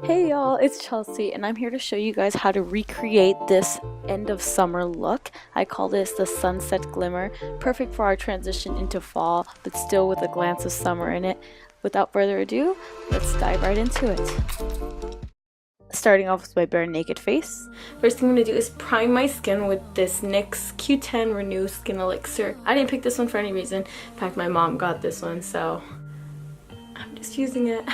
Hey y'all, it's Chelsea and I'm here to show you guys how to recreate this end of summer look. I call this the sunset glimmer, perfect for our transition into fall, but still with a glance of summer in it. Without further ado, let's dive right into it. Starting off with my bare naked face. First thing I'm going to do is prime my skin with this NYX Q10 Renew Skin Elixir. I didn't pick this one for any reason. In fact, my mom got this one, so I'm just using it.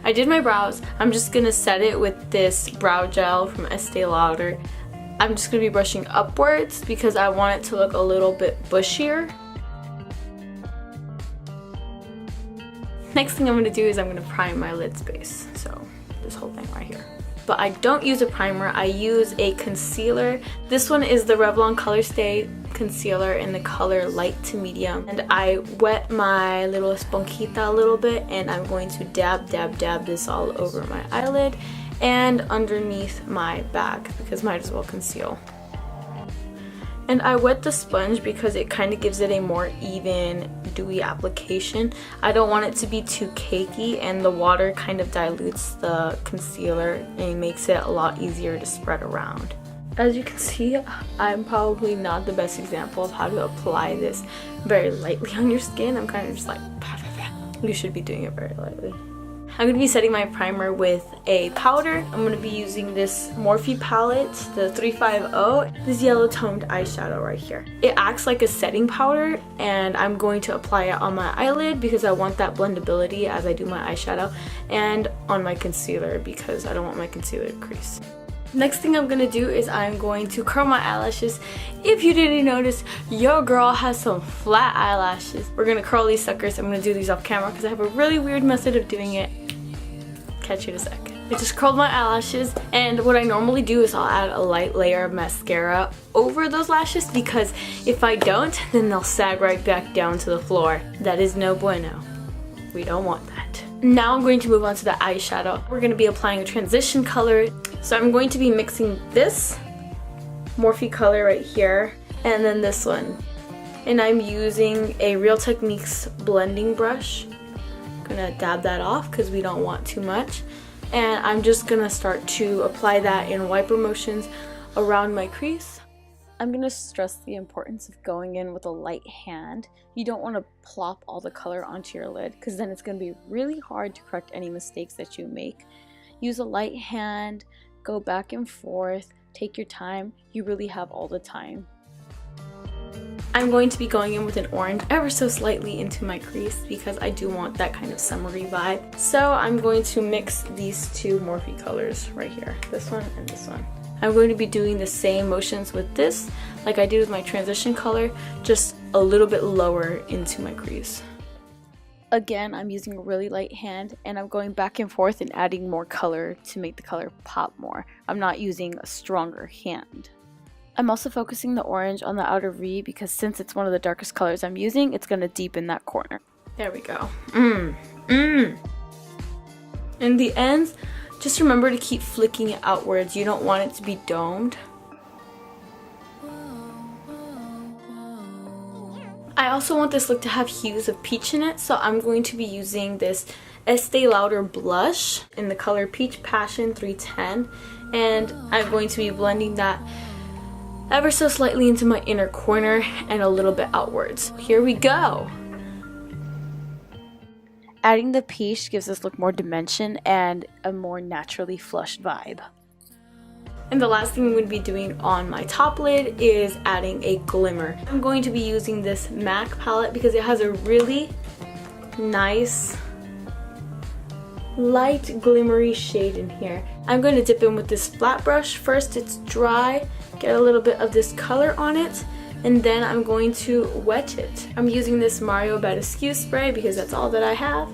I did my brows. I'm just gonna set it with this brow gel from Estee Lauder. I'm just gonna be brushing upwards because I want it to look a little bit bushier. Next thing I'm gonna do is I'm gonna prime my lid space. So this whole thing right here. But I don't use a primer, I use a concealer. This one is the Revlon Color Stay concealer in the color light to medium. And I wet my little esponjita a little bit and I'm going to dab this all over my eyelid and underneath my bag because might as well conceal. And I wet the sponge because it kind of gives it a more even, dewy application. I don't want it to be too cakey, and the water kind of dilutes the concealer and makes it a lot easier to spread around. As you can see, I'm probably not the best example of how to apply this very lightly on your skin. I'm kind of just like, you should be doing it very lightly. I'm going to be setting my primer with a powder. I'm going to be using this Morphe palette, the 350, this yellow toned eyeshadow right here. It acts like a setting powder and I'm going to apply it on my eyelid because I want that blendability as I do my eyeshadow, and on my concealer because I don't want my concealer to crease. Next thing I'm going to do is I'm going to curl my eyelashes. If you didn't notice, your girl has some flat eyelashes. We're going to curl these suckers. I'm going to do these off camera because I have a really weird method of doing it. Catch you in a sec. I just curled my eyelashes, and what I normally do is I'll add a light layer of mascara over those lashes because if I don't, then they'll sag right back down to the floor. That is no bueno. We don't want that. Now I'm going to move on to the eyeshadow. We're going to be applying a transition color. So I'm going to be mixing this Morphe color right here and then this one. And I'm using a Real Techniques blending brush. I'm gonna dab that off because we don't want too much. And I'm just gonna start to apply that in wiper motions around my crease. I'm gonna stress the importance of going in with a light hand. You don't want to plop all the color onto your lid because then it's gonna be really hard to correct any mistakes that you make. Use a light hand, go back and forth, take your time. You really have all the time. I'm going to be going in with an orange ever so slightly into my crease because I do want that kind of summery vibe. So I'm going to mix these two Morphe colors right here, this one and this one. I'm going to be doing the same motions with this like I did with my transition color, just a little bit lower into my crease. Again, I'm using a really light hand and I'm going back and forth and adding more color to make the color pop more. I'm not using a stronger hand. I'm also focusing the orange on the outer V because since it's one of the darkest colors I'm using, it's going to deepen that corner. There we go. In the ends, just remember to keep flicking it outwards. You don't want it to be domed. I also want this look to have hues of peach in it, so I'm going to be using this Estee Lauder blush in the color Peach Passion 310, and I'm going to be blending that ever so slightly into my inner corner and a little bit outwards. Here we go! Adding the peach gives this look more dimension and a more naturally flushed vibe. And the last thing I'm going to be doing on my top lid is adding a glimmer. I'm going to be using this MAC palette because it has a really nice light glimmery shade in here. I'm going to dip in with this flat brush. First it's dry, get a little bit of this color on it, and then I'm going to wet it. I'm using this Mario Badescu spray because that's all that I have.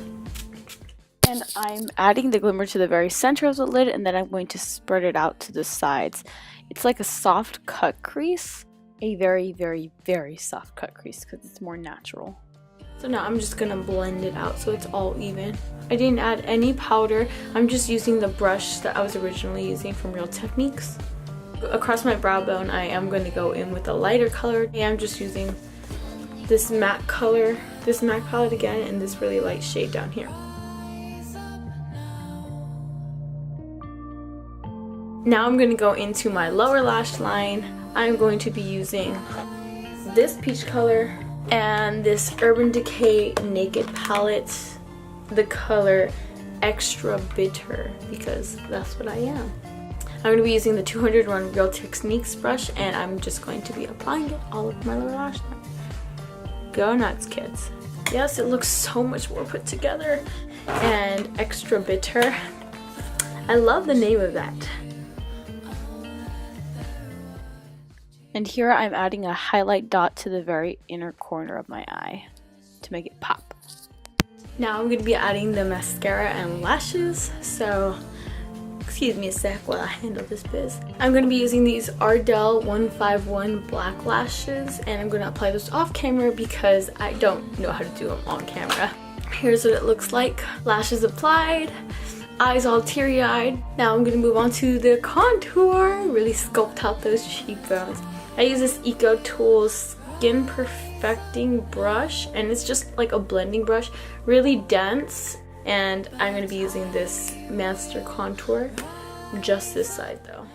And I'm adding the glimmer to the very center of the lid, and then I'm going to spread it out to the sides. It's like a soft cut crease. A very, very, very soft cut crease because it's more natural. So now I'm just going to blend it out so it's all even. I didn't add any powder. I'm just using the brush that I was originally using from Real Techniques. Across my brow bone, I am going to go in with a lighter color. I'm just using this matte color this MAC palette again in this really light shade down here. Now I'm going to go into my lower lash line. I'm going to be using this peach color and this Urban Decay Naked palette, the color Extra Bitter, because that's what I am. I'm going to be using the 201 Real Techniques brush, and I'm just going to be applying it all over my lower lash line. Go nuts, kids. Yes, it looks so much more put together. And Extra Bitter, I love the name of that. And here I'm adding a highlight dot to the very inner corner of my eye to make it pop. Now I'm going to be adding the mascara and lashes, so excuse me a sec while I handle this biz. I'm going to be using these Ardell 151 black lashes, and I'm going to apply those off camera because I don't know how to do them on camera. Here's what it looks like. Lashes applied, eyes all teary-eyed. Now I'm going to move on to the contour, really sculpt out those cheekbones. I use this Eco Tools Skin Perfecting brush, and it's just like a blending brush, really dense, and I'm going to be using this Master Contour, just this side though.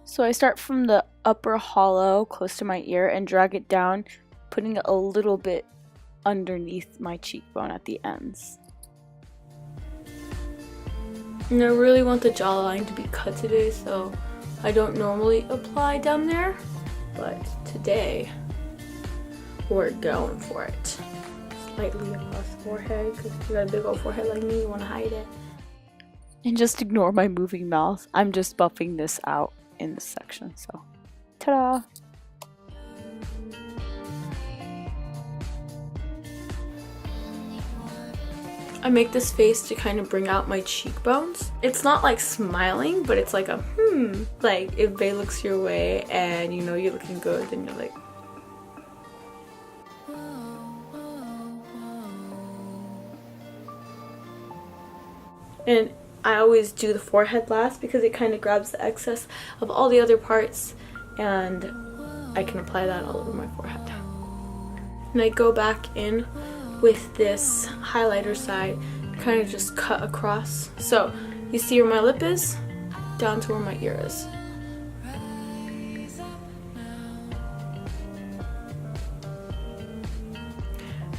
So I start from the upper hollow close to my ear and drag it down, putting it a little bit underneath my cheekbone at the ends. And I really want the jawline to be cut today, so I don't normally apply down there. But today, we're going for it. Slightly across the forehead, because if you got a big old forehead like me, you want to hide it. And just ignore my moving mouth. I'm just buffing this out in this section, so ta-da! I make this face to kind of bring out my cheekbones. It's not like smiling, but it's like a like if Bae looks your way and you know you're looking good, then you're like. And I always do the forehead last because it kind of grabs the excess of all the other parts, and I can apply that all over my forehead. And I go back in with this highlighter side, kind of just cut across. So you see where my lip is, down to where my ear is.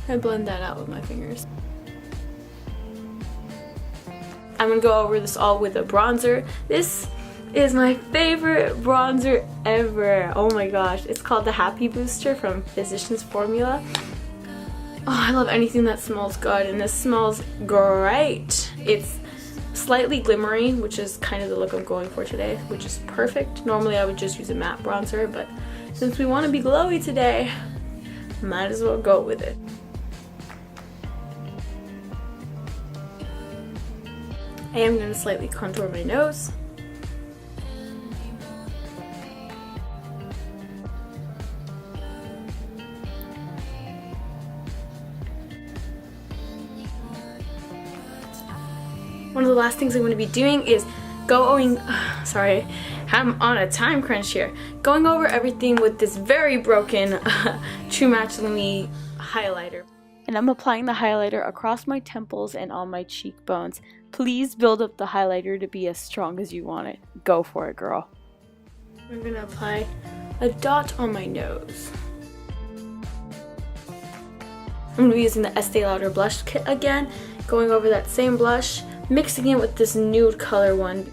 I blend that out with my fingers. I'm gonna go over this all with a bronzer. This is my favorite bronzer ever. Oh my gosh, it's called the Happy Booster from Physicians Formula. Oh, I love anything that smells good, and this smells great. It's slightly glimmery, which is kind of the look I'm going for today, which is perfect. Normally I would just use a matte bronzer, but since we want to be glowy today, might as well go with it. I am going to slightly contour my nose. One of the last things I'm going to be doing is sorry, I'm on a time crunch here. Going over everything with this very broken True Match Lumi highlighter. And I'm applying the highlighter across my temples and on my cheekbones. Please build up the highlighter to be as strong as you want it. Go for it, girl. I'm going to apply a dot on my nose. I'm going to be using the Estee Lauder blush kit again, going over that same blush, mixing it with this nude color one.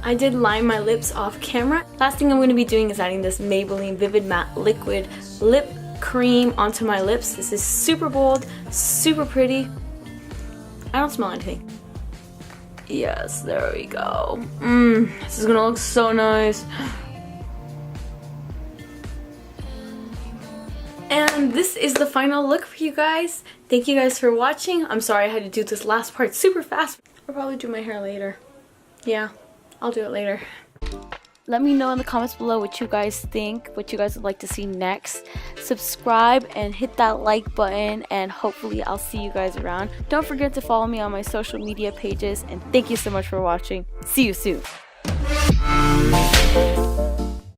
I did line my lips off camera. Last thing I'm going to be doing is adding this Maybelline Vivid Matte Liquid Lip Cream onto my lips. This is super bold, super pretty. I don't smell anything. Yes, there we go. This is going to look so nice. And this is the final look for you guys. Thank you guys for watching. I'm sorry I had to do this last part super fast. I'll probably do my hair later. Yeah, I'll do it later. Let me know in the comments below what you guys think, what you guys would like to see next. Subscribe and hit that like button, and hopefully I'll see you guys around. Don't forget to follow me on my social media pages, and thank you so much for watching. See you soon.